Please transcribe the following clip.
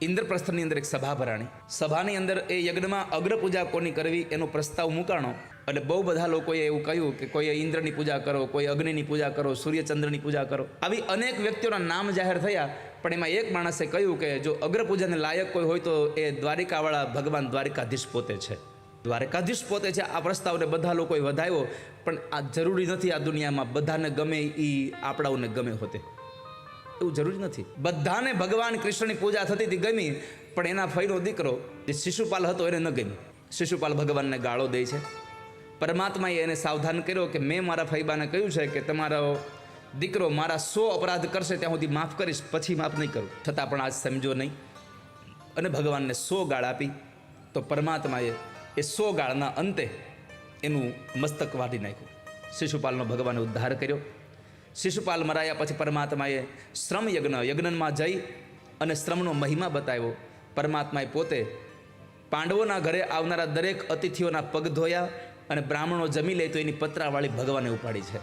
ઇન્દ્રપ્રસ્થની અંદર એક સભા ભરાણી. સભાની અંદર એ યજ્ઞમાં અગ્ર પૂજા કોની કરવી એનો પ્રસ્તાવ મૂકાણો. એટલે બહુ બધા લોકોએ એવું કહ્યું કે કોઈ ઇન્દ્રની પૂજા કરો, કોઈ અગ્નિની પૂજા કરો, સૂર્યચંદ્રની પૂજા કરો. આવી અનેક વ્યક્તિઓના નામ જાહેર થયા, પણ એમાં એક માણસે કહ્યું કે જો અગ્ર પૂજાને લાયક કોઈ હોય તો એ દ્વારિકાવાળા ભગવાન દ્વારિકાધીશ પોતે છે. દ્વારકાધીશ પોતે છે. આ પ્રસ્તાવને બધા લોકોએ વધાવ્યો, પણ આ જરૂરી નથી. આ દુનિયામાં બધાને ગમે એ આપણાઓને ગમે હોતે એવું જરૂરી નથી. બધાને ભગવાન કૃષ્ણની પૂજા થતી હતી ગમી, પણ એના ફઈનો દીકરો જે શિશુપાલ હતો એને ન ગમી. શિશુપાલ ભગવાનને ગાળો દે છે. પરમાત્માએ એને સાવધાન કર્યો કે મેં મારા ફઈબાને કહ્યું છે કે તમારો દીકરો મારા 100 અપરાધ કરશે ત્યાં સુધી માફ કરીશ, પછી માફ નહીં કરું. છતાં પણ આજ સમજો નહીં અને ભગવાનને 100 ગાળ આપી. તો પરમાત્માએ એ 100 ગાળના અંતે એનું મસ્તક વાઢી નાખ્યું. શિશુપાલનો ભગવાને ઉદ્ધાર કર્યો. શિશુપાલ મરાયા પછી પરમાત્માએ શ્રમ યજ્ઞમાં જઈ અને શ્રમનો મહિમા બતાવ્યો. પરમાત્માએ પોતે પાંડવોના ઘરે આવનારા દરેક અતિથિઓના પગ ધોયા અને બ્રાહ્મણો જમી લે તો એની પતરાવાળી ભગવાને ઉપાડી છે.